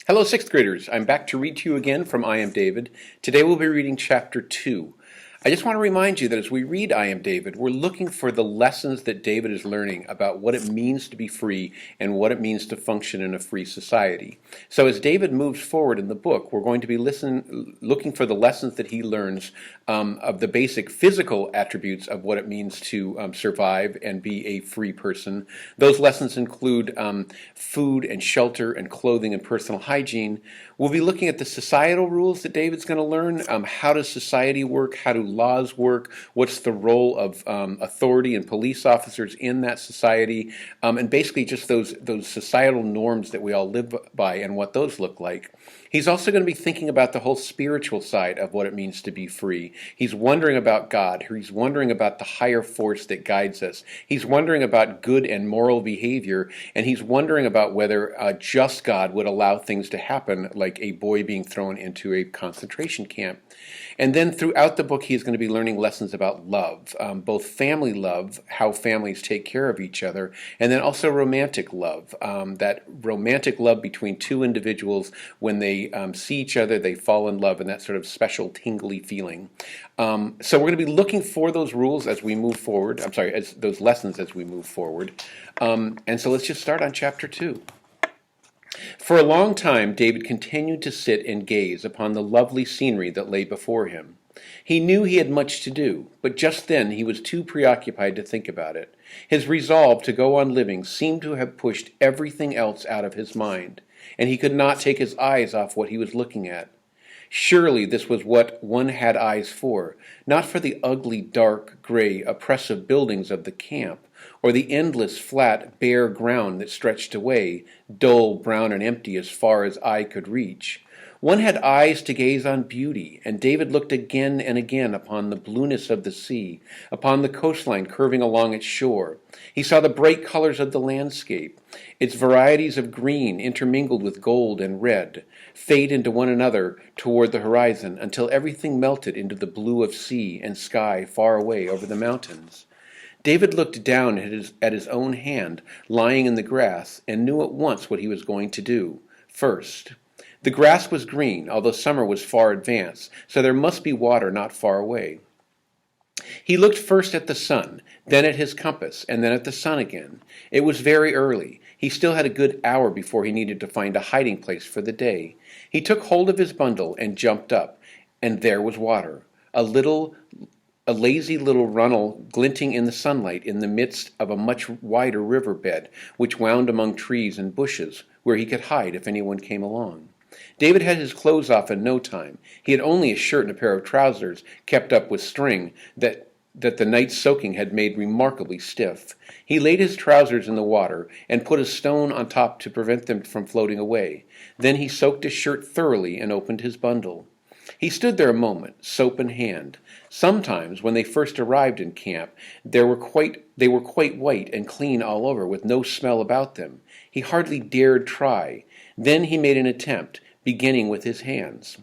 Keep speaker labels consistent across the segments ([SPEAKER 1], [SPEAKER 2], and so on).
[SPEAKER 1] Hello, sixth graders. I'm back to read to you again from I Am David. Today we'll be reading chapter 2. I just want to remind you that as we read I Am David, we're looking for the lessons that David is learning about what it means to be free and what it means to function in a free society. So as David moves forward in the book, we're going to be looking for the lessons that he learns of the basic physical attributes of what it means to survive and be a free person. Those lessons include food and shelter and clothing and personal hygiene. We'll be looking at the societal rules that David's going to learn. How does society work? How do laws work? What's the role of authority and police officers in that society? And basically just those societal norms that we all live by and what those look like. He's also going to be thinking about the whole spiritual side of what it means to be free. He's wondering about God. He's wondering about the higher force that guides us. He's wondering about good and moral behavior, and he's wondering about whether a just God would allow things to happen, like a boy being thrown into a concentration camp. And then throughout the book, he's going to be learning lessons about love, both family love, how families take care of each other, and then also romantic love, that romantic love between two individuals. When they see each other, they fall in love, and that sort of special tingly feeling. So we're going to be looking for those rules as we move forward. As those lessons as we move forward. And so let's just start on chapter 2. For a long time David continued to sit and gaze upon the lovely scenery that lay before him. He knew he had much to do, but just then he was too preoccupied to think about it. His resolve to go on living seemed to have pushed everything else out of his mind, and he could not take his eyes off what he was looking at. Surely this was what one had eyes for, not for the ugly, dark, gray, oppressive buildings of the camp, or the endless, flat, bare ground that stretched away, dull, brown, and empty as far as eye could reach. One had eyes to gaze on beauty, and David looked again and again upon the blueness of the sea, upon the coastline curving along its shore. He saw the bright colors of the landscape, its varieties of green intermingled with gold and red, fade into one another toward the horizon until everything melted into the blue of sea and sky far away over the mountains. David looked down at his own hand, lying in the grass, and knew at once what he was going to do. First, the grass was green, although summer was far advanced, so there must be water not far away. He looked first at the sun, then at his compass, and then at the sun again. It was very early. He still had a good hour before he needed to find a hiding place for the day. He took hold of his bundle and jumped up, and there was water, a lazy little runnel glinting in the sunlight in the midst of a much wider river bed, which wound among trees and bushes, where he could hide if anyone came along. David had his clothes off in no time. He had only a shirt and a pair of trousers, kept up with string, that the night's soaking had made remarkably stiff. He laid his trousers in the water, and put a stone on top to prevent them from floating away. Then he soaked his shirt thoroughly and opened his bundle. He stood there a moment, soap in hand. Sometimes, when they first arrived in camp, they were quite white and clean all over, with no smell about them. He hardly dared try. Then he made an attempt, beginning with his hands.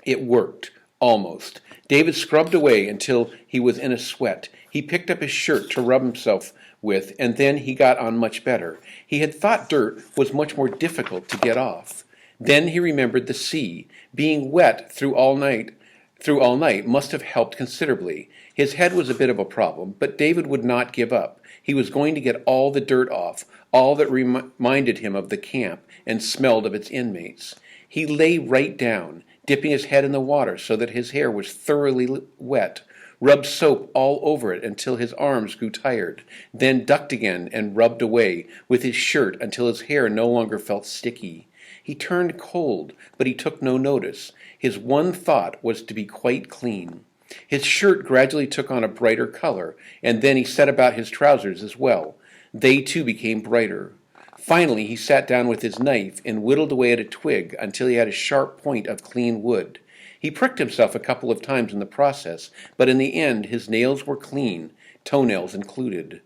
[SPEAKER 1] It worked, almost. David scrubbed away until he was in a sweat. He picked up his shirt to rub himself with, and then he got on much better. He had thought dirt was much more difficult to get off. Then he remembered the sea. Being wet through all night must have helped considerably. His head was a bit of a problem, but David would not give up. He was going to get all the dirt off, all that reminded him of the camp and smelled of its inmates. He lay right down, dipping his head in the water so that his hair was thoroughly wet, rubbed soap all over it until his arms grew tired, then ducked again and rubbed away with his shirt until his hair no longer felt sticky. He turned cold, but he took no notice. His one thought was to be quite clean. His shirt gradually took on a brighter color, and then he set about his trousers as well. They too became brighter. Finally he sat down with his knife and whittled away at a twig until he had a sharp point of clean wood. He pricked himself a couple of times in the process, but in the end his nails were clean, toenails included.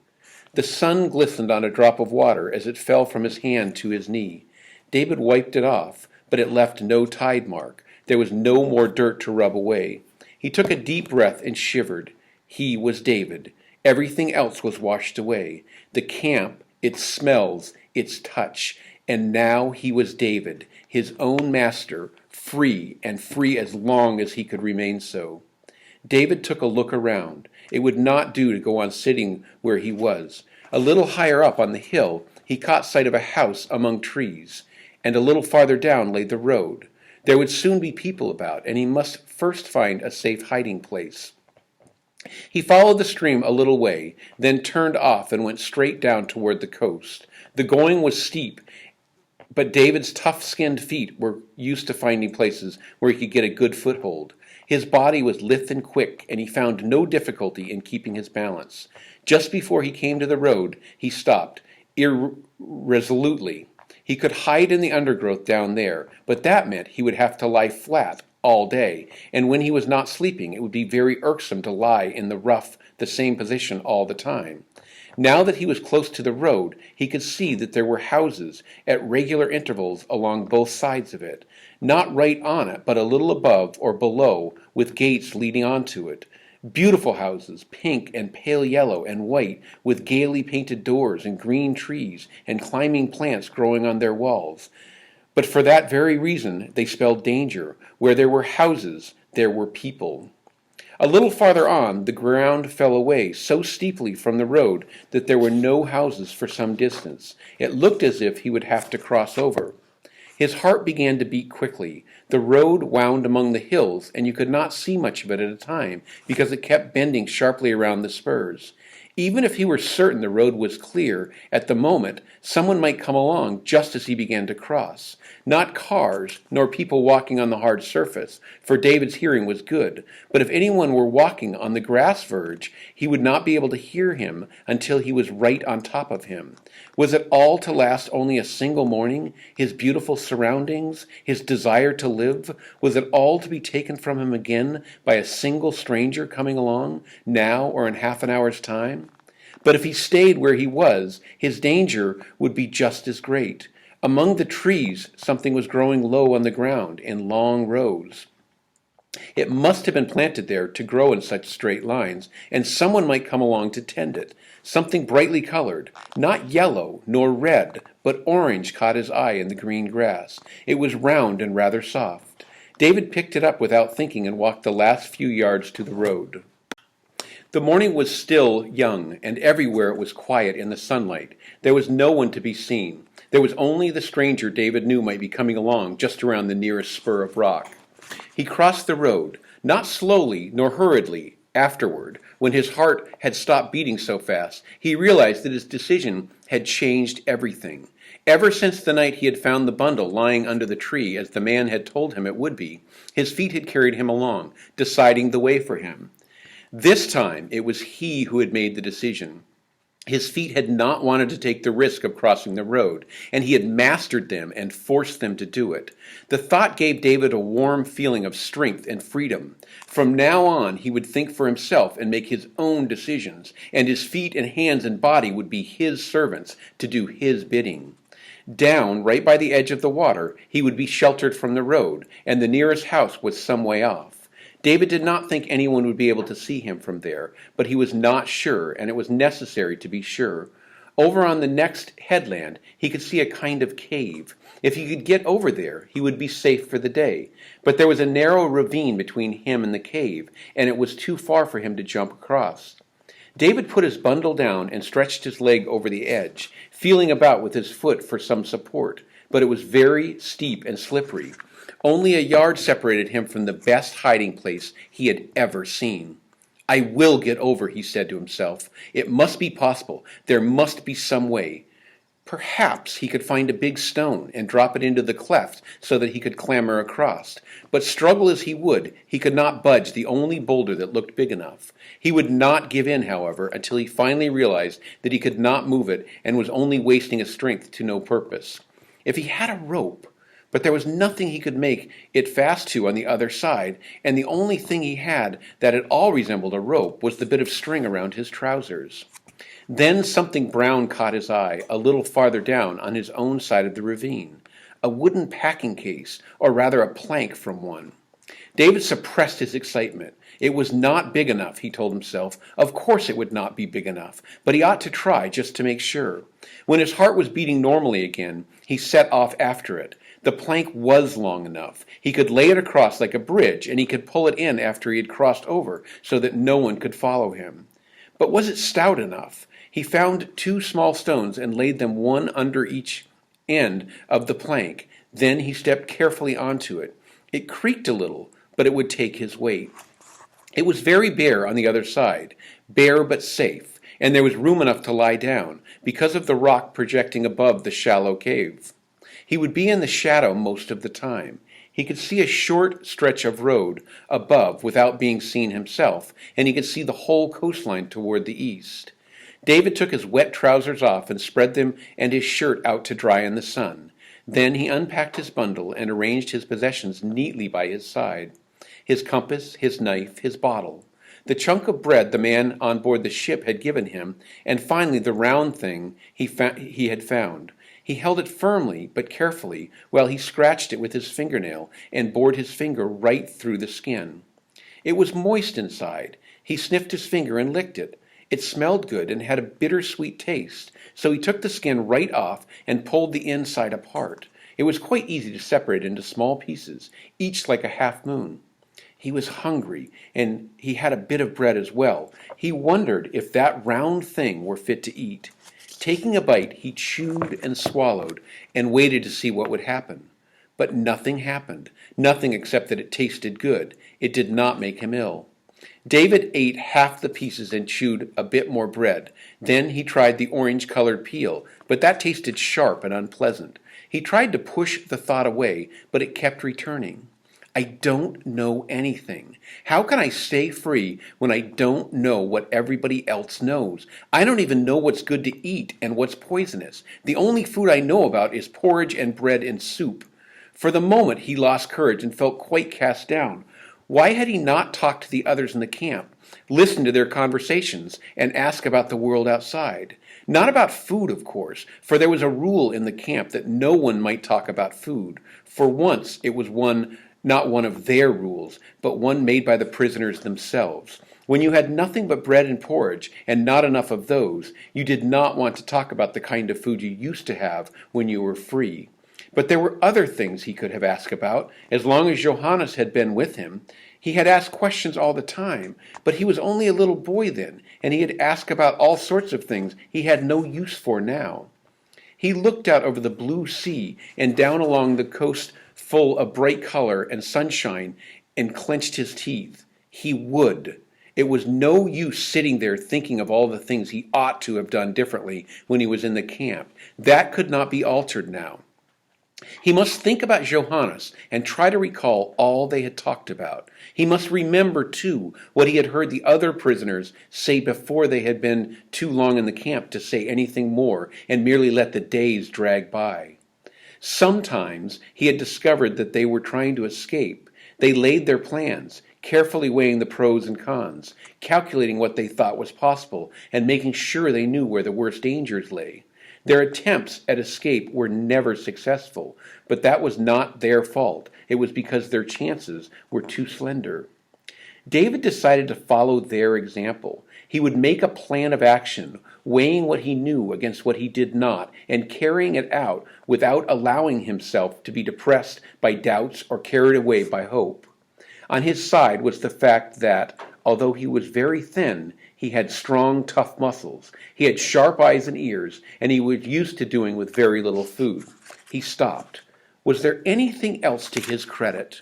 [SPEAKER 1] The sun glistened on a drop of water as it fell from his hand to his knee. David wiped it off, but it left no tide mark. There was no more dirt to rub away. He took a deep breath and shivered. He was David. Everything else was washed away. The camp, its smells, its touch, And now he was David, his own master, free, and free as long as he could remain so. David took a look around. It would not do to go on sitting where he was. A little higher up on the hill, he caught sight of a house among trees, and a little farther down lay the road. There would soon be people about, and he must first find a safe hiding place. He followed the stream a little way, then turned off and went straight down toward the coast. The going was steep, but David's tough-skinned feet were used to finding places where he could get a good foothold. His body was lithe and quick, and he found no difficulty in keeping his balance. Just before he came to the road, he stopped, irresolutely. He could hide in the undergrowth down there, but that meant he would have to lie flat all day, and when he was not sleeping, it would be very irksome to lie in the same position all the time. Now that he was close to the road, he could see that there were houses at regular intervals along both sides of it, not right on it, but a little above or below, with gates leading onto it. Beautiful houses, pink and pale yellow and white, with gaily painted doors and green trees and climbing plants growing on their walls. But for that very reason, they spelled danger. Where there were houses, there were people. A little farther on, the ground fell away so steeply from the road that there were no houses for some distance. It looked as if he would have to cross over. His heart began to beat quickly. The road wound among the hills, and you could not see much of it at a time, because it kept bending sharply around the spurs. Even if he were certain the road was clear, at the moment, someone might come along just as he began to cross. Not cars, nor people walking on the hard surface, for David's hearing was good. But if anyone were walking on the grass verge, he would not be able to hear him until he was right on top of him. Was it all to last only a single morning? His beautiful surroundings? His desire to live? Was it all to be taken from him again by a single stranger coming along, now or in half an hour's time? But if he stayed where he was, his danger would be just as great. Among the trees, something was growing low on the ground in long rows. It must have been planted there to grow in such straight lines, and someone might come along to tend it. Something brightly colored, not yellow nor red, but orange caught his eye in the green grass. It was round and rather soft. David picked it up without thinking and walked the last few yards to the road. The morning was still young, and everywhere it was quiet in the sunlight. There was no one to be seen. There was only the stranger David knew might be coming along just around the nearest spur of rock. He crossed the road, not slowly nor hurriedly. Afterward, when his heart had stopped beating so fast, he realized that his decision had changed everything. Ever since the night he had found the bundle lying under the tree, as the man had told him it would be, his feet had carried him along, deciding the way for him. This time, it was he who had made the decision. His feet had not wanted to take the risk of crossing the road, and he had mastered them and forced them to do it. The thought gave David a warm feeling of strength and freedom. From now on, he would think for himself and make his own decisions, and his feet and hands and body would be his servants to do his bidding. Down, right by the edge of the water, he would be sheltered from the road, and the nearest house was some way off. David did not think anyone would be able to see him from there, but he was not sure, and it was necessary to be sure. Over on the next headland, he could see a kind of cave. If he could get over there, he would be safe for the day. But there was a narrow ravine between him and the cave, and it was too far for him to jump across. David put his bundle down and stretched his leg over the edge, feeling about with his foot for some support, but it was very steep and slippery. Only a yard separated him from the best hiding place he had ever seen. "I will get over," he said to himself. "It must be possible. There must be some way." Perhaps he could find a big stone and drop it into the cleft so that he could clamber across. But struggle as he would, he could not budge the only boulder that looked big enough. He would not give in, however, until he finally realized that he could not move it and was only wasting his strength to no purpose. If he had a rope, but there was nothing he could make it fast to on the other side, and the only thing he had that at all resembled a rope was the bit of string around his trousers. Then something brown caught his eye a little farther down on his own side of the ravine, a wooden packing case, or rather a plank from one. David suppressed his excitement. It was not big enough, he told himself. Of course it would not be big enough, but he ought to try just to make sure. When his heart was beating normally again, he set off after it. The plank was long enough. He could lay it across like a bridge, and he could pull it in after he had crossed over so that no one could follow him. But was it stout enough? He found 2 small stones and laid them one under each end of the plank. Then he stepped carefully onto it. It creaked a little, but it would take his weight. It was very bare on the other side, bare but safe, and there was room enough to lie down, because of the rock projecting above the shallow cave. He would be in the shadow most of the time. He could see a short stretch of road above without being seen himself, and he could see the whole coastline toward the east. David took his wet trousers off and spread them and his shirt out to dry in the sun. Then he unpacked his bundle and arranged his possessions neatly by his side. His compass, his knife, his bottle, the chunk of bread the man on board the ship had given him, and finally the round thing he had found. He held it firmly but carefully while he scratched it with his fingernail and bored his finger right through the skin. It was moist inside. He sniffed his finger and licked it. It smelled good and had a bittersweet taste, so he took the skin right off and pulled the inside apart. It was quite easy to separate into small pieces, each like a half moon. He was hungry, and he had a bit of bread as well. He wondered if that round thing were fit to eat. Taking a bite, he chewed and swallowed and waited to see what would happen. But nothing happened, nothing except that it tasted good. It did not make him ill. David ate half the pieces and chewed a bit more bread. Then he tried the orange-colored peel, but that tasted sharp and unpleasant. He tried to push the thought away, but it kept returning. I don't know anything. How can I stay free when I don't know what everybody else knows? I don't even know what's good to eat and what's poisonous. The only food I know about is porridge and bread and soup. For the moment he lost courage and felt quite cast down. Why had he not talked to the others in the camp, listened to their conversations, and asked about the world outside? Not about food, of course, for there was a rule in the camp that no one might talk about food. For once it was not one of their rules, but one made by the prisoners themselves. When you had nothing but bread and porridge, and not enough of those, you did not want to talk about the kind of food you used to have when you were free. But there were other things he could have asked about, as long as Johannes had been with him. He had asked questions all the time, but he was only a little boy then, and he had asked about all sorts of things he had no use for now. He looked out over the blue sea and down along the coast full of bright color and sunshine, and clenched his teeth. He would. It was no use sitting there thinking of all the things he ought to have done differently when he was in the camp. That could not be altered now. He must think about Johannes and try to recall all they had talked about. He must remember, too, what he had heard the other prisoners say before they had been too long in the camp to say anything more and merely let the days drag by. Sometimes he had discovered that they were trying to escape. They laid their plans, carefully weighing the pros and cons, calculating what they thought was possible, and making sure they knew where the worst dangers lay. Their attempts at escape were never successful, but that was not their fault. It was because their chances were too slender. David decided to follow their example. He would make a plan of action, weighing what he knew against what he did not, and carrying it out without allowing himself to be depressed by doubts or carried away by hope. On his side was the fact that, although he was very thin, he had strong, tough muscles. He had sharp eyes and ears, and he was used to doing with very little food. He stopped. Was there anything else to his credit?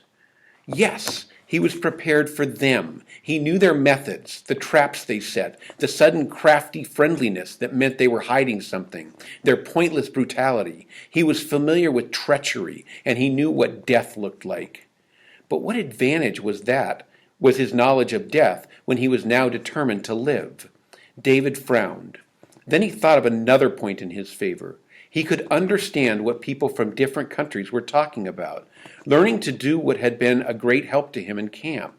[SPEAKER 1] Yes, he was prepared for them. He knew their methods, the traps they set, the sudden crafty friendliness that meant they were hiding something, their pointless brutality. He was familiar with treachery, and he knew what death looked like. But what advantage was his knowledge of death when he was now determined to live? David frowned. Then he thought of another point in his favor. He could understand what people from different countries were talking about. Learning to do what had been a great help to him in camp.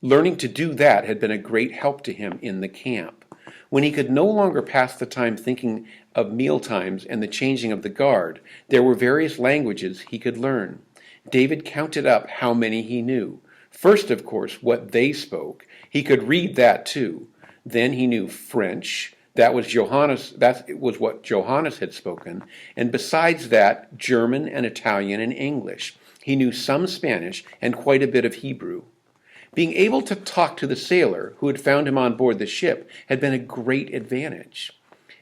[SPEAKER 1] Learning to do that had been a great help to him in the camp. When he could no longer pass the time thinking of meal times and the changing of the guard, there were various languages he could learn. David counted up how many he knew. First, of course, what they spoke. He could read that too. Then he knew French. That was what Johannes had spoken. And besides that, German and Italian and English. He knew some Spanish and quite a bit of Hebrew. Being able to talk to the sailor who had found him on board the ship had been a great advantage.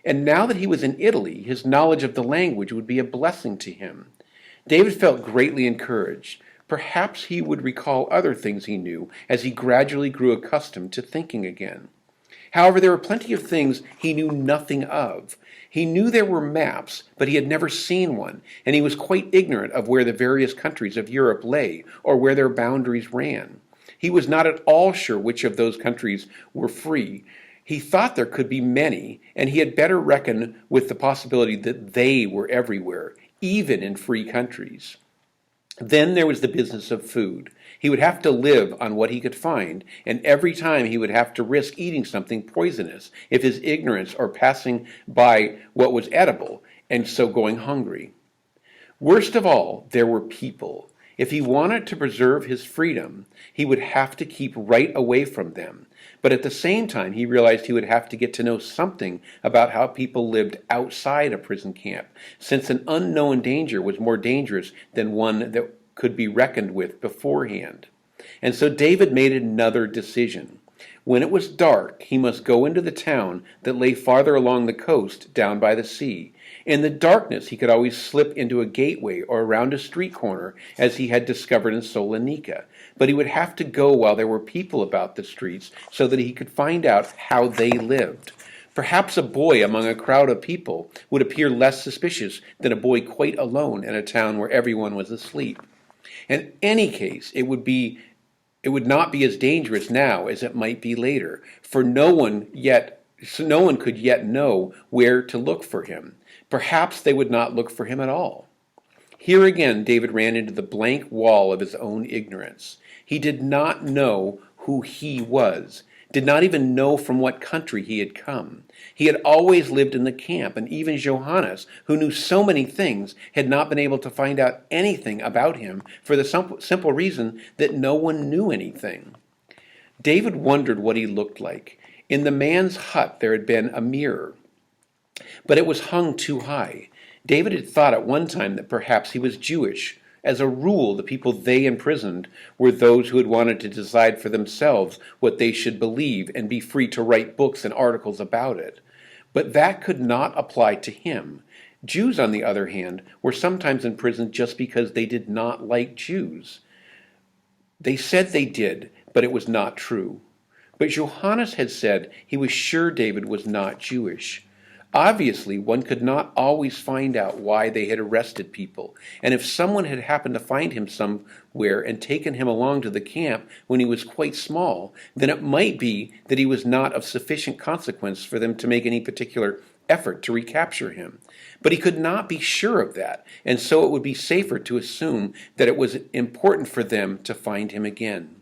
[SPEAKER 1] And now that he was in Italy, his knowledge of the language would be a blessing to him. David felt greatly encouraged. Perhaps he would recall other things he knew as he gradually grew accustomed to thinking again. However, there were plenty of things he knew nothing of. He knew there were maps, but he had never seen one, and he was quite ignorant of where the various countries of Europe lay or where their boundaries ran. He was not at all sure which of those countries were free. He thought there could be many, and he had better reckon with the possibility that they were everywhere, even in free countries. Then there was the business of food. He would have to live on what he could find, and every time he would have to risk eating something poisonous if his ignorance or passing by what was edible, and so going hungry. Worst of all, there were people. If he wanted to preserve his freedom, he would have to keep right away from them. But at the same time, he realized he would have to get to know something about how people lived outside a prison camp, since an unknown danger was more dangerous than one that could be reckoned with beforehand. And so David made another decision. When it was dark, he must go into the town that lay farther along the coast down by the sea. In the darkness, he could always slip into a gateway or around a street corner, as he had discovered in Salonika. But he would have to go while there were people about the streets so that he could find out how they lived. Perhaps a boy among a crowd of people would appear less suspicious than a boy quite alone in a town where everyone was asleep. In any case, it would not be as dangerous now as it might be later, for no one could yet know where to look for him. Perhaps they would not look for him at all. Here again David ran into the blank wall of his own ignorance. He did not know who he was, did not even know from what country he had come. He had always lived in the camp, and even Johannes, who knew so many things, had not been able to find out anything about him for the simple reason that no one knew anything. David wondered what he looked like. In the man's hut there had been a mirror, but it was hung too high. David had thought at one time that perhaps he was Jewish. As a rule, the people they imprisoned were those who had wanted to decide for themselves what they should believe and be free to write books and articles about it. But that could not apply to him. Jews, on the other hand, were sometimes imprisoned just because they did not like Jews. They said they did, but it was not true. But Johannes had said he was sure David was not Jewish. Obviously, one could not always find out why they had arrested people, and if someone had happened to find him somewhere and taken him along to the camp when he was quite small, then it might be that he was not of sufficient consequence for them to make any particular effort to recapture him. But he could not be sure of that, and so it would be safer to assume that it was important for them to find him again.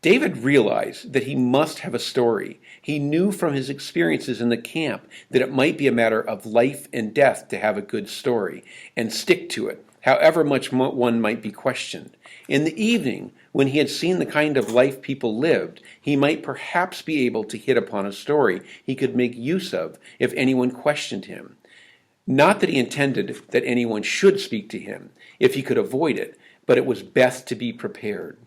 [SPEAKER 1] David realized that he must have a story. He knew from his experiences in the camp that it might be a matter of life and death to have a good story and stick to it, however much one might be questioned. In the evening, when he had seen the kind of life people lived, he might perhaps be able to hit upon a story he could make use of if anyone questioned him. Not that he intended that anyone should speak to him, if he could avoid it, but it was best to be prepared.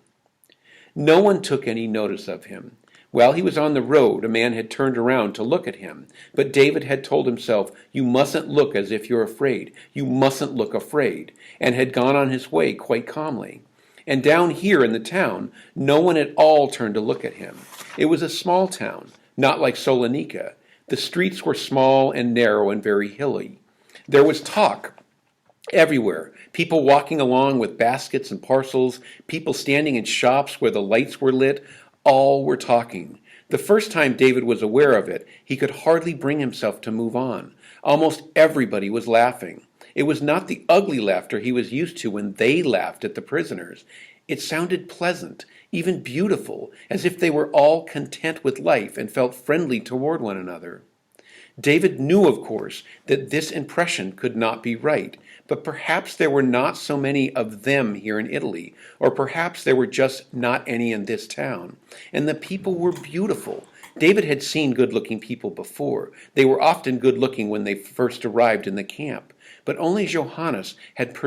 [SPEAKER 1] No one took any notice of him. While he was on the road, a man had turned around to look at him, but David had told himself, "You mustn't look as if you're afraid. You mustn't look afraid," and had gone on his way quite calmly. And down here in the town, no one at all turned to look at him. It was a small town, not like Salonika. The streets were small and narrow and very hilly. There was talk everywhere, people walking along with baskets and parcels, people standing in shops where the lights were lit, all were talking. The first time David was aware of it, he could hardly bring himself to move on. Almost everybody was laughing. It was not the ugly laughter he was used to when they laughed at the prisoners. It sounded pleasant, even beautiful, as if they were all content with life and felt friendly toward one another. David knew, of course, that this impression could not be right, but perhaps there were not so many of them here in Italy, or perhaps there were just not any in this town. And the people were beautiful. David had seen good-looking people before. They were often good-looking when they first arrived in the camp, but only Johannes had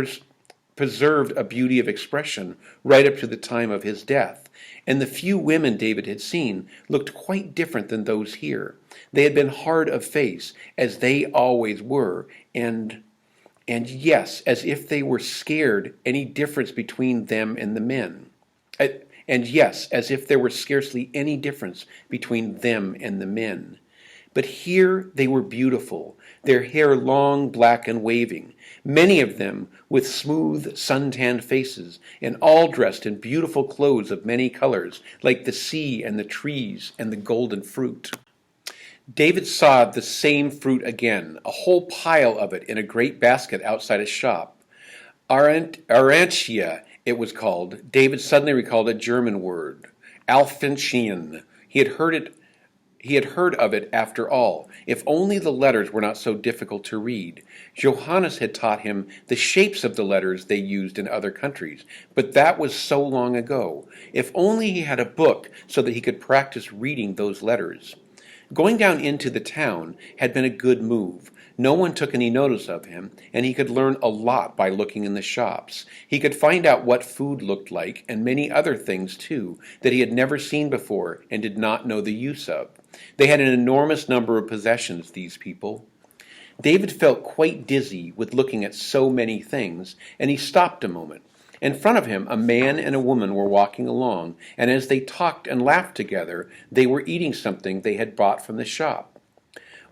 [SPEAKER 1] preserved a beauty of expression right up to the time of his death. And the few women David had seen looked quite different than those here. They had been hard of face, as they always were, and yes, as if they were scared any difference between them and the men. And yes, as if there were scarcely any difference between them and the men. But here they were beautiful, their hair long, black, and waving, many of them with smooth, sun-tanned faces, and all dressed in beautiful clothes of many colors, like the sea and the trees and the golden fruit. David saw the same fruit again, a whole pile of it in a great basket outside a shop. Arantia, it was called. David suddenly recalled a German word, Alfenschien. He had heard of it after all. If only the letters were not so difficult to read. Johannes had taught him the shapes of the letters they used in other countries, but that was so long ago. If only he had a book so that he could practice reading those letters. Going down into the town had been a good move. No one took any notice of him, and he could learn a lot by looking in the shops. He could find out what food looked like, and many other things, too, that he had never seen before and did not know the use of. They had an enormous number of possessions, these people. David felt quite dizzy with looking at so many things, and he stopped a moment. In front of him, a man and a woman were walking along, and as they talked and laughed together, they were eating something they had bought from the shop.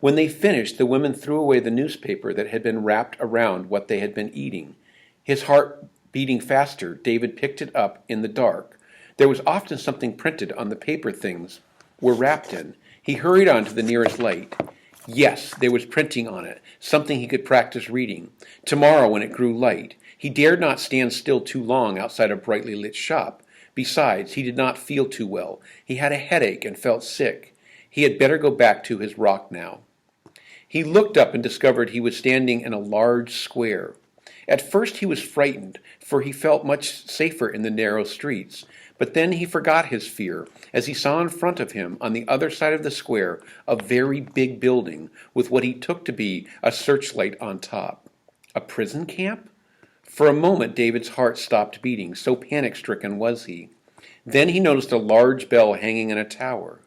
[SPEAKER 1] When they finished, the woman threw away the newspaper that had been wrapped around what they had been eating. His heart beating faster, David picked it up in the dark. There was often something printed on the paper things were wrapped in. He hurried on to the nearest light. Yes, there was printing on it, something he could practice reading. Tomorrow when it grew light. He dared not stand still too long outside a brightly lit shop. Besides, he did not feel too well. He had a headache and felt sick. He had better go back to his rock now. He looked up and discovered he was standing in a large square. At first he was frightened, for he felt much safer in the narrow streets. But then he forgot his fear, as he saw in front of him, on the other side of the square, a very big building, with what he took to be a searchlight on top. A prison camp? For a moment David's heart stopped beating, so panic-stricken was he. Then he noticed a large bell hanging in a tower.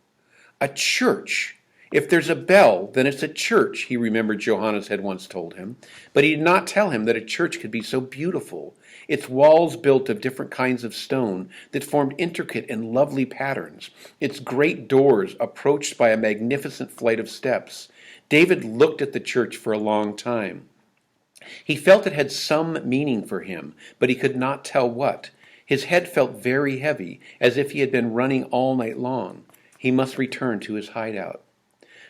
[SPEAKER 1] A church! If there's a bell, then it's a church, he remembered Johannes had once told him. But he did not tell him that a church could be so beautiful. Its walls built of different kinds of stone that formed intricate and lovely patterns. Its great doors approached by a magnificent flight of steps. David looked at the church for a long time. He felt it had some meaning for him, but he could not tell what. His head felt very heavy, as if he had been running all night long. He must return to his hideout.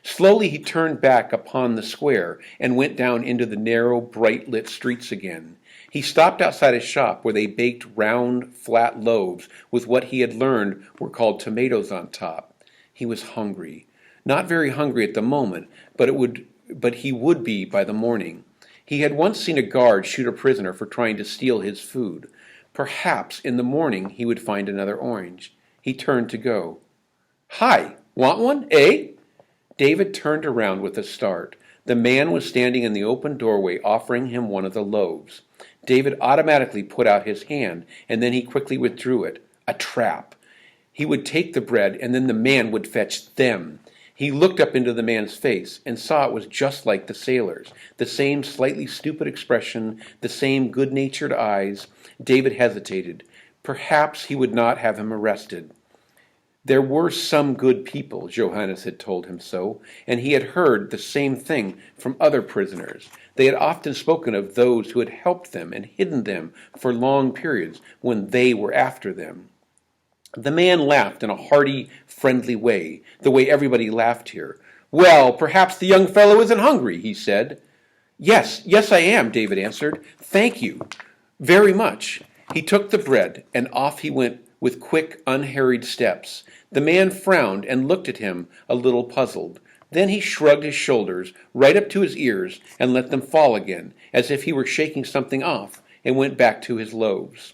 [SPEAKER 1] Slowly he turned back upon the square and went down into the narrow, bright-lit streets again. He stopped outside a shop where they baked round, flat loaves with what he had learned were called tomatoes on top. He was hungry. Not very hungry at the moment, but he would be by the morning. He had once seen a guard shoot a prisoner for trying to steal his food. Perhaps in the morning he would find another orange. He turned to go. "Hi, want one, eh?" David turned around with a start. The man was standing in the open doorway offering him one of the loaves. David automatically put out his hand, and then he quickly withdrew it. A trap. He would take the bread, and then the man would fetch them. He looked up into the man's face and saw it was just like the sailor's. The same slightly stupid expression, the same good-natured eyes. David hesitated. Perhaps he would not have him arrested. There were some good people, Johannes had told him so, and he had heard the same thing from other prisoners. They had often spoken of those who had helped them and hidden them for long periods when they were after them. The man laughed in a hearty, friendly way, the way everybody laughed here. "Well, perhaps the young fellow isn't hungry," he said. Yes, I am," David answered. "Thank you very much." He took the bread, and off he went with quick, unhurried steps. The man frowned and looked at him a little puzzled. Then he shrugged his shoulders right up to his ears and let them fall again, as if he were shaking something off, and went back to his loaves.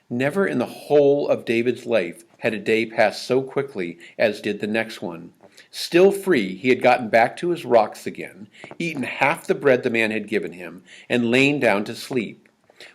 [SPEAKER 1] Never in the whole of David's life had a day passed so quickly as did the next one. Still free, he had gotten back to his rocks again, eaten half the bread the man had given him, and lain down to sleep.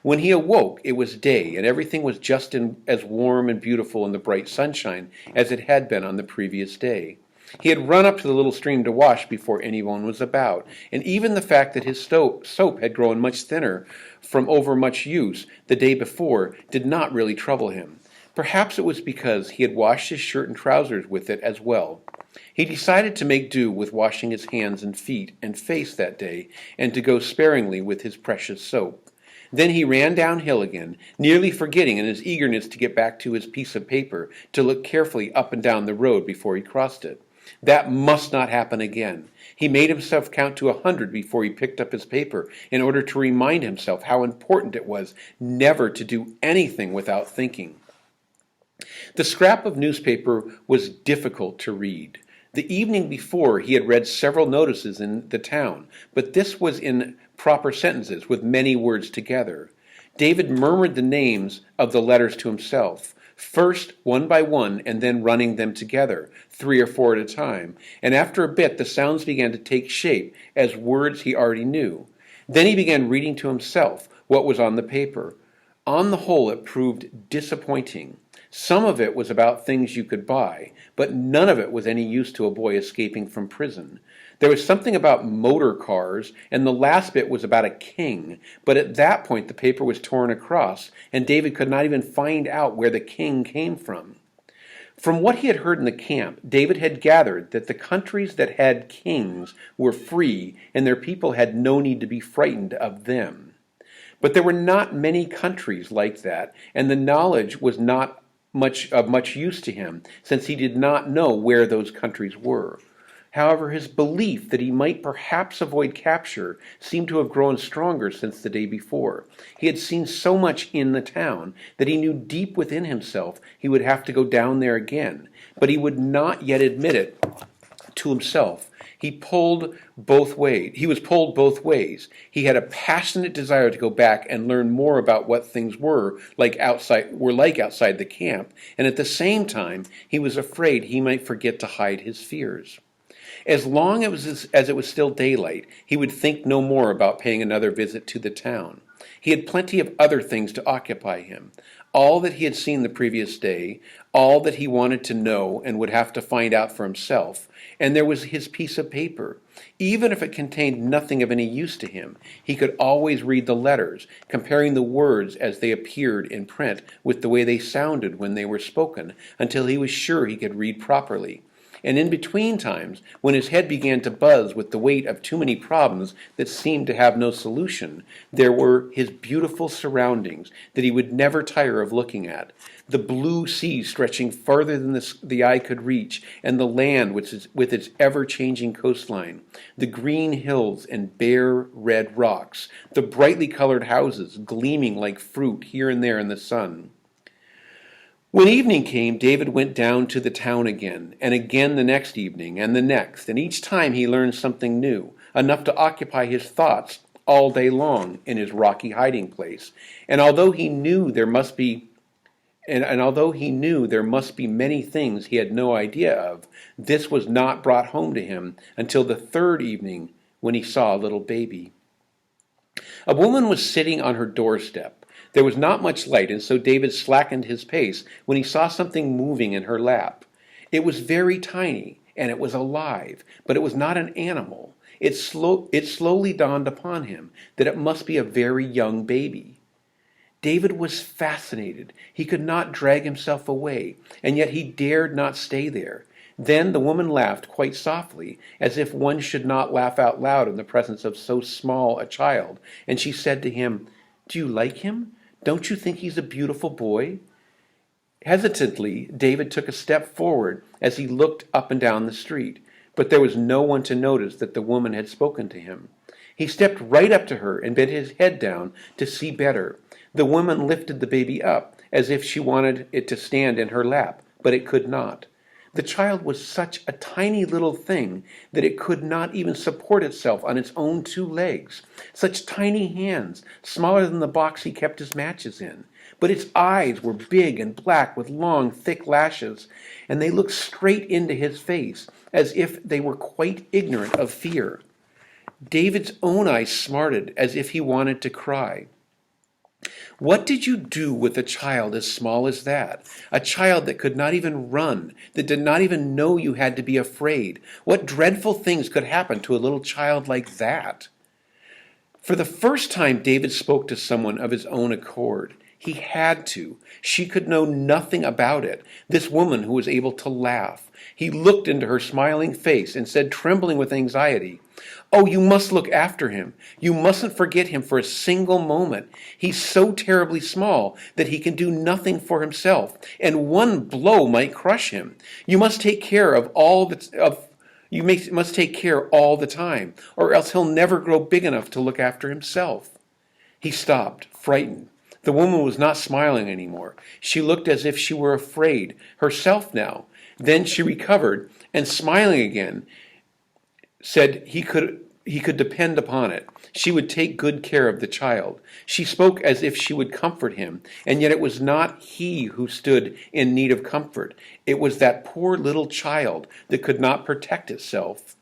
[SPEAKER 1] When he awoke, it was day, and everything was just as warm and beautiful in the bright sunshine as it had been on the previous day. He had run up to the little stream to wash before anyone was about, and even the fact that his soap had grown much thinner from overmuch use the day before did not really trouble him. Perhaps it was because he had washed his shirt and trousers with it as well. He decided to make do with washing his hands and feet and face that day, and to go sparingly with his precious soap. Then he ran downhill again, nearly forgetting in his eagerness to get back to his piece of paper to look carefully up and down the road before he crossed it. That must not happen again. He made himself count to 100 before he picked up his paper, in order to remind himself how important it was never to do anything without thinking. The scrap of newspaper was difficult to read. The evening before he had read several notices in the town, but this was in proper sentences with many words together. David murmured the names of the letters to himself, first one by one and then running them together, 3 or 4 at a time, and after a bit the sounds began to take shape as words he already knew. Then he began reading to himself what was on the paper. On the whole it proved disappointing. Some of it was about things you could buy, but none of it was any use to a boy escaping from prison. There was something about motor cars, and the last bit was about a king, but at that point the paper was torn across, and David could not even find out where the king came from. From what he had heard in the camp, David had gathered that the countries that had kings were free, and their people had no need to be frightened of them. But there were not many countries like that, and the knowledge was not of much use to him, since he did not know where those countries were. However, his belief that he might perhaps avoid capture seemed to have grown stronger since the day before. He had seen so much in the town that he knew deep within himself he would have to go down there again, but he would not yet admit it to himself. He was pulled both ways. He had a passionate desire to go back and learn more about what things were like outside the camp, and at the same time he was afraid he might forget to hide his fears. As long as it was still daylight, he would think no more about paying another visit to the town. He had plenty of other things to occupy him. All that he had seen the previous day, all that he wanted to know and would have to find out for himself, and there was his piece of paper. Even if it contained nothing of any use to him, he could always read the letters, comparing the words as they appeared in print with the way they sounded when they were spoken, until he was sure he could read properly. And in between times, when his head began to buzz with the weight of too many problems that seemed to have no solution, there were his beautiful surroundings that he would never tire of looking at. The blue sea stretching farther than the eye could reach, and the land with its ever-changing coastline, the green hills and bare red rocks, the brightly colored houses gleaming like fruit here and there in the sun. When evening came, David went down to the town again, and again the next evening, and the next, and each time he learned something new, enough to occupy his thoughts all day long in his rocky hiding place. And although he knew there must be many things he had no idea of, this was not brought home to him until the third evening, when he saw a little baby. A woman was sitting on her doorstep. There was not much light, and so David slackened his pace when he saw something moving in her lap. It was very tiny, and it was alive, but it was not an animal. It slowly dawned upon him that it must be a very young baby. David was fascinated. He could not drag himself away, and yet he dared not stay there. Then the woman laughed quite softly, as if one should not laugh out loud in the presence of so small a child, and she said to him, "Do you like him? Don't you think he's a beautiful boy?" Hesitantly, David took a step forward as he looked up and down the street, but there was no one to notice that the woman had spoken to him. He stepped right up to her and bent his head down to see better. The woman lifted the baby up, as if she wanted it to stand in her lap, but it could not. The child was such a tiny little thing that it could not even support itself on its own two legs. Such tiny hands, smaller than the box he kept his matches in. But its eyes were big and black with long, thick lashes, and they looked straight into his face, as if they were quite ignorant of fear. David's own eyes smarted, as if he wanted to cry. What did you do with a child as small as that? A child that could not even run, that did not even know you had to be afraid. What dreadful things could happen to a little child like that? For the first time, David spoke to someone of his own accord. He had to. She could know nothing about it, this woman who was able to laugh. He looked into her smiling face and said, trembling with anxiety, "Oh, you must look after him. You mustn't forget him for a single moment. He's so terribly small that he can do nothing for himself, and one blow might crush him. You must take care must take care all the time, or else he'll never grow big enough to look after himself." He stopped, frightened. The woman was not smiling anymore. She looked as if she were afraid, herself now. Then she recovered, and smiling again, said he could depend upon it. She would take good care of the child. She spoke as if she would comfort him, and yet it was not he who stood in need of comfort. It was that poor little child that could not protect itself.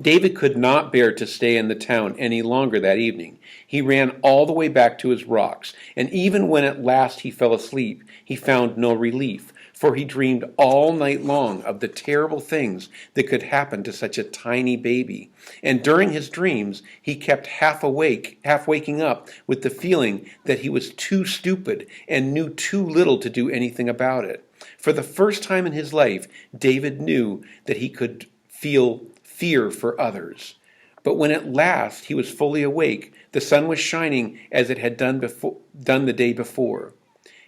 [SPEAKER 1] David could not bear to stay in the town any longer that evening. He ran all the way back to his rocks, and even when at last he fell asleep, he found no relief, for he dreamed all night long of the terrible things that could happen to such a tiny baby. And during his dreams, he kept half waking up with the feeling that he was too stupid and knew too little to do anything about it. For the first time in his life, David knew that he could feel fear for others. But when at last he was fully awake, the sun was shining as it had done the day before.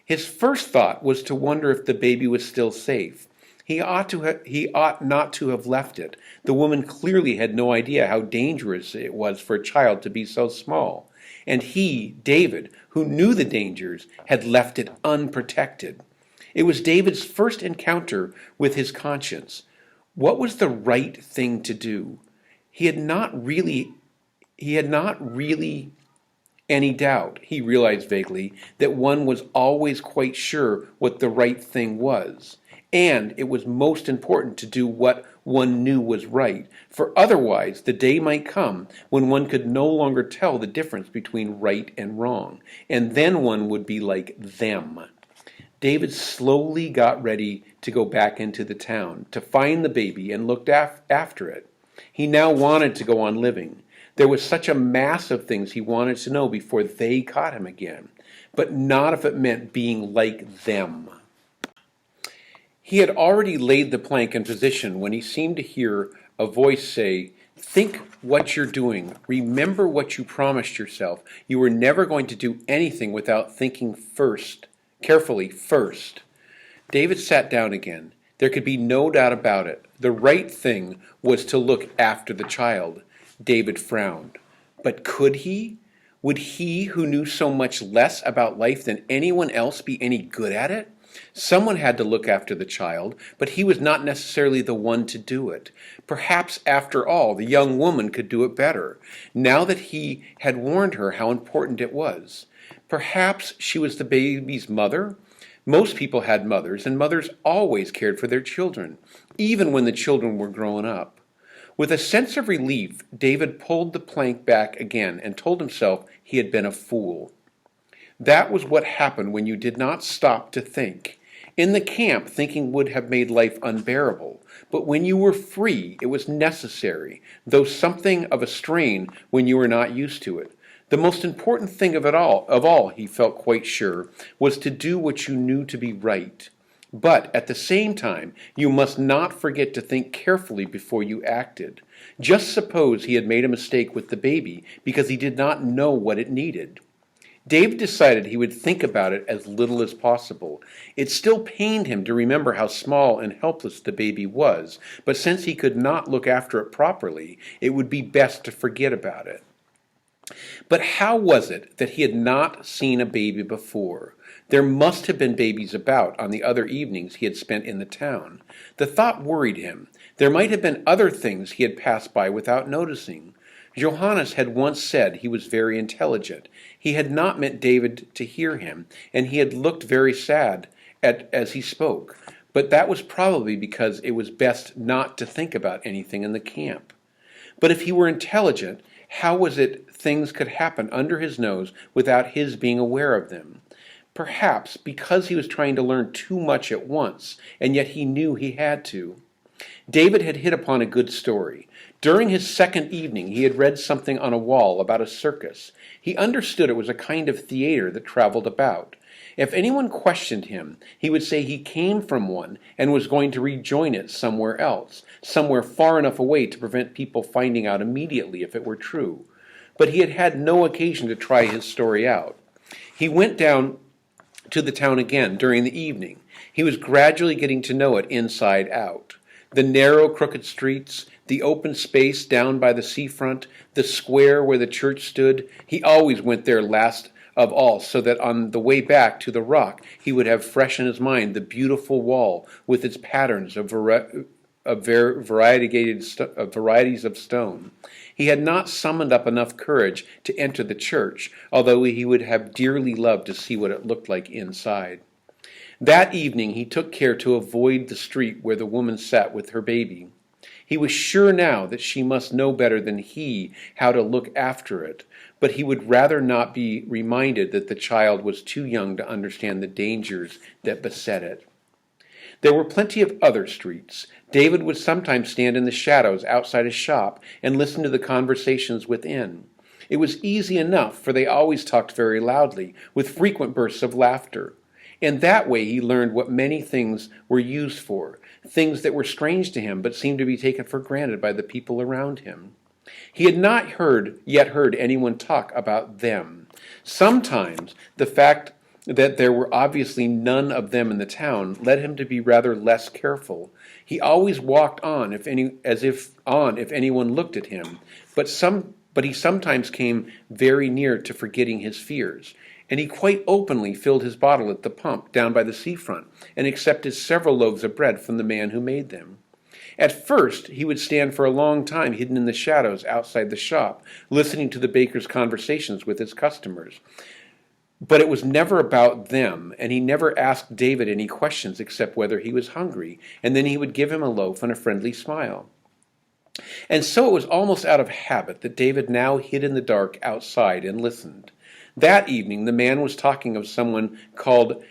[SPEAKER 1] His first thought was to wonder if the baby was still safe. He ought not to have left it. The woman clearly had no idea how dangerous it was for a child to be so small. And he, David, who knew the dangers, had left it unprotected. It was David's first encounter with his conscience. What was the right thing to do? He had not really any doubt, he realized vaguely, that one was always quite sure what the right thing was. And it was most important to do what one knew was right, for otherwise the day might come when one could no longer tell the difference between right and wrong, and then one would be like them. David slowly got ready to go back into the town, to find the baby and look after it. He now wanted to go on living. There was such a mass of things he wanted to know before they caught him again, but not if it meant being like them. He had already laid the plank in position when he seemed to hear a voice say, "Think what you're doing. Remember what you promised yourself. You were never going to do anything without thinking carefully first." David sat down again. There could be no doubt about it. The right thing was to look after the child. David frowned. But could he? Would he, who knew so much less about life than anyone else, be any good at it? Someone had to look after the child, but he was not necessarily the one to do it. Perhaps, after all, the young woman could do it better, now that he had warned her how important it was. Perhaps she was the baby's mother? Most people had mothers, and mothers always cared for their children, even when the children were grown up. With a sense of relief, David pulled the plank back again and told himself he had been a fool. That was what happened when you did not stop to think. In the camp, thinking would have made life unbearable, but when you were free, it was necessary, though something of a strain when you were not used to it. The most important thing of all, he felt quite sure, was to do what you knew to be right. But at the same time, you must not forget to think carefully before you acted. Just suppose he had made a mistake with the baby because he did not know what it needed. Dave decided he would think about it as little as possible. It still pained him to remember how small and helpless the baby was, but since he could not look after it properly, it would be best to forget about it. But how was it that he had not seen a baby before? There must have been babies about on the other evenings he had spent in the town. The thought worried him. There might have been other things he had passed by without noticing. Johannes had once said he was very intelligent. He had not meant David to hear him, and he had looked very sad as he spoke. But that was probably because it was best not to think about anything in the camp. But if he were intelligent, how was it things could happen under his nose without his being aware of them? Perhaps because he was trying to learn too much at once, and yet he knew he had to. David had hit upon a good story. During his second evening, he had read something on a wall about a circus. He understood it was a kind of theater that traveled about. If anyone questioned him, he would say he came from one and was going to rejoin it somewhere else, somewhere far enough away to prevent people finding out immediately if it were true. But he had had no occasion to try his story out. He went down to the town again during the evening. He was gradually getting to know it inside out. The narrow, crooked streets, the open space down by the seafront, the square where the church stood. He always went there last of all, so that on the way back to the rock he would have fresh in his mind the beautiful wall with its patterns of varieties of stone. He had not summoned up enough courage to enter the church, although he would have dearly loved to see what it looked like inside. That evening he took care to avoid the street where the woman sat with her baby. He was sure now that she must know better than he how to look after it, but he would rather not be reminded that the child was too young to understand the dangers that beset it. There were plenty of other streets. David would sometimes stand in the shadows outside his shop and listen to the conversations within. It was easy enough, for they always talked very loudly, with frequent bursts of laughter. In that way he learned what many things were used for, things that were strange to him but seemed to be taken for granted by the people around him. He had not yet heard anyone talk about them. Sometimes the fact that there were obviously none of them in the town led him to be rather less careful. He always walked on if anyone looked at him, but he sometimes came very near to forgetting his fears, and he quite openly filled his bottle at the pump down by the seafront and accepted several loaves of bread from the man who made them. At first, he would stand for a long time hidden in the shadows outside the shop, listening to the baker's conversations with his customers. But it was never about them, and he never asked David any questions except whether he was hungry, and then he would give him a loaf and a friendly smile. And so it was almost out of habit that David now hid in the dark outside and listened. That evening the man was talking of someone called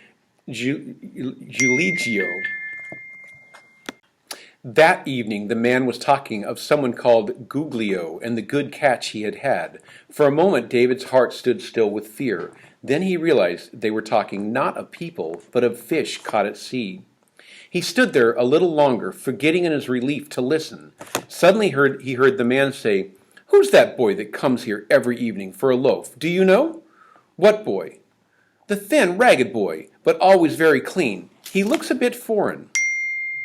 [SPEAKER 1] Giuligio. That evening the man was talking of someone called Guglio and the good catch he had had. For a moment David's heart stood still with fear. Then he realized they were talking not of people, but of fish caught at sea. He stood there a little longer, forgetting in his relief to listen. Suddenly he heard the man say, "Who's that boy that comes here every evening for a loaf? Do you know?" "What boy?" "The thin, ragged boy, but always very clean. He looks a bit foreign."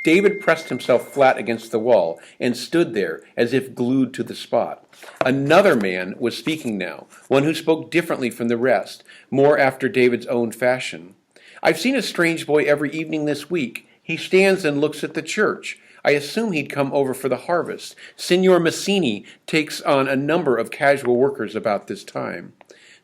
[SPEAKER 1] David pressed himself flat against the wall and stood there as if glued to the spot. Another man was speaking now, one who spoke differently from the rest, more after David's own fashion. "I've seen a strange boy every evening this week. He stands and looks at the church. I assume he'd come over for the harvest. Signor Massini takes on a number of casual workers about this time."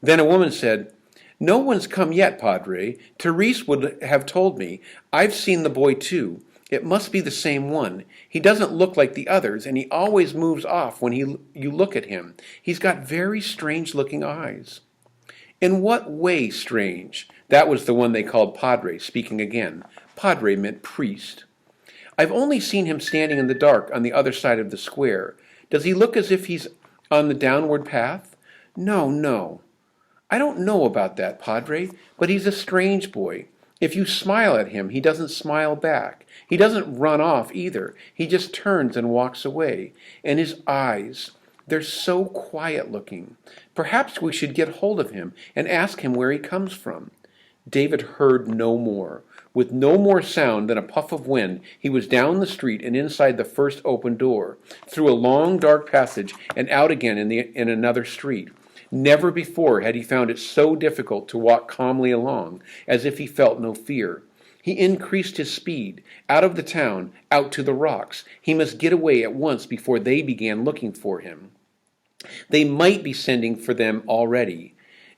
[SPEAKER 1] Then a woman said, "No one's come yet, Padre. Therese would have told me. I've seen the boy too. It must be the same one. He doesn't look like the others, and he always moves off when you look at him. He's got very strange-looking eyes." "In what way strange?" That was the one they called Padre, speaking again. Padre meant priest. "I've only seen him standing in the dark on the other side of the square. Does he look as if he's on the downward path?" "No, no." "I don't know about that, Padre, but he's a strange boy. If you smile at him, he doesn't smile back. He doesn't run off either. He just turns and walks away. And his eyes, they're so quiet-looking. Perhaps we should get hold of him and ask him where he comes from." David heard no more. With no more sound than a puff of wind, he was down the street and inside the first open door, through a long dark passage and out again in another street. Never before had he found it so difficult to walk calmly along, as if he felt no fear. He increased his speed, out of the town, out to the rocks. He must get away at once before they began looking for him. They might be sending for them already.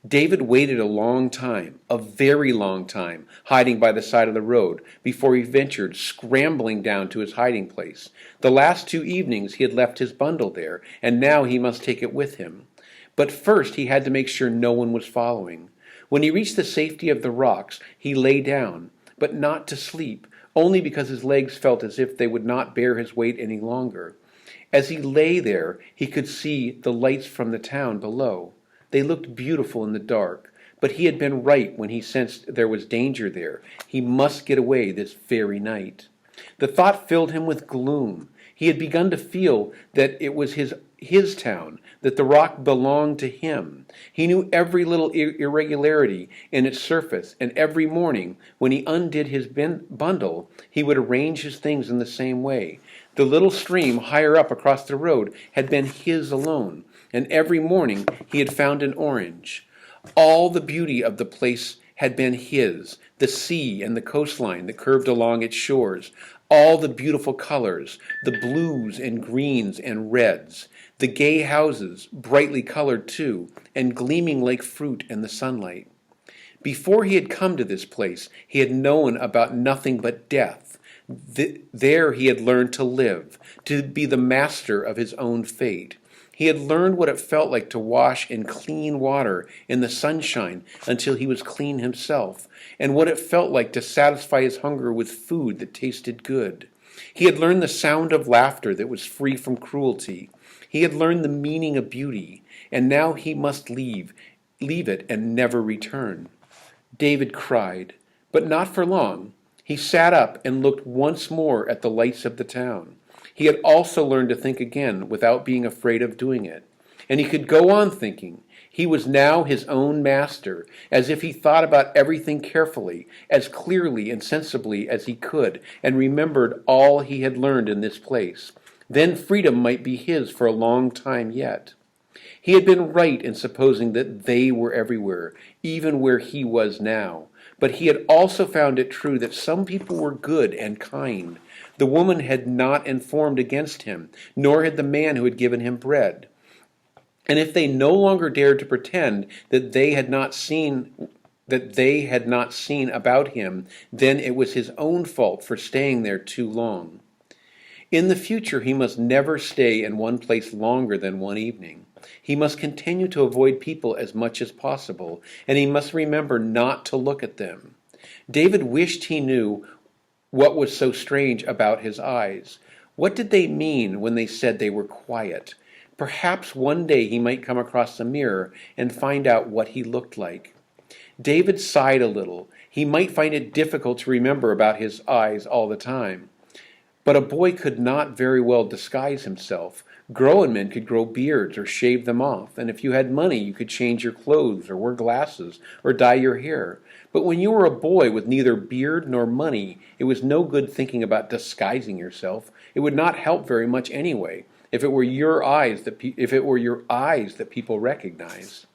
[SPEAKER 1] David waited a long time, a very long time, hiding by the side of the road, before he ventured scrambling down to his hiding place. The last 2 evenings he had left his bundle there, and now he must take it with him. But first he had to make sure no one was following. When he reached the safety of the rocks, he lay down, but not to sleep, only because his legs felt as if they would not bear his weight any longer. As he lay there, he could see the lights from the town below. They looked beautiful in the dark, but he had been right when he sensed there was danger there. He must get away this very night. The thought filled him with gloom. He had begun to feel that it was his town, that the rock belonged to him. He knew every little irregularity in its surface, and every morning, when he undid his bundle, he would arrange his things in the same way. The little stream higher up across the road had been his alone, and every morning he had found an orange. All the beauty of the place had been his, the sea and the coastline that curved along its shores, all the beautiful colors, the blues and greens and reds, the gay houses, brightly colored too, and gleaming like fruit in the sunlight. Before he had come to this place, he had known about nothing but death. There he had learned to live, to be the master of his own fate. He had learned what it felt like to wash in clean water in the sunshine until he was clean himself, and what it felt like to satisfy his hunger with food that tasted good. He had learned the sound of laughter that was free from cruelty. He had learned the meaning of beauty, and now he must leave it and never return. David cried, but not for long. He sat up and looked once more at the lights of the town. He had also learned to think again without being afraid of doing it. And he could go on thinking. He was now his own master, as if he thought about everything carefully, as clearly and sensibly as he could, and remembered all he had learned in this place. Then freedom might be his for a long time yet. He had been right in supposing that they were everywhere, even where he was now. But he had also found it true that some people were good and kind. The woman had not informed against him, nor had the man who had given him bread. And if they no longer dared to pretend that they had not seen about him, then it was his own fault for staying there too long. In the future, he must never stay in one place longer than one evening. He must continue to avoid people as much as possible, and he must remember not to look at them. David wished he knew what was so strange about his eyes. What did they mean when they said they were quiet? Perhaps one day he might come across a mirror and find out what he looked like. David sighed a little. He might find it difficult to remember about his eyes all the time. But a boy could not very well disguise himself. Grown men could grow beards or shave them off, and if you had money you could change your clothes or wear glasses or dye your hair. But when you were a boy with neither beard nor money, it was no good thinking about disguising yourself. It would not help very much anyway, if it were your eyes that people recognized.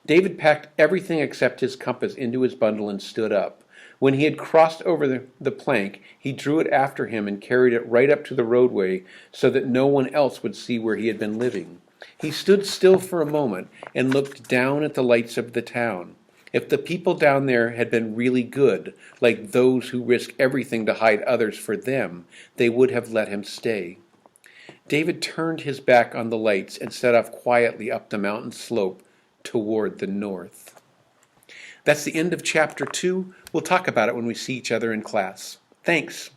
[SPEAKER 1] David packed everything except his compass into his bundle and stood up. When he had crossed over the plank, he drew it after him and carried it right up to the roadway so that no one else would see where he had been living. He stood still for a moment and looked down at the lights of the town. If the people down there had been really good, like those who risk everything to hide others for them, they would have let him stay. David turned his back on the lights and set off quietly up the mountain slope toward the north. That's the end of chapter 2. We'll talk about it when we see each other in class. Thanks.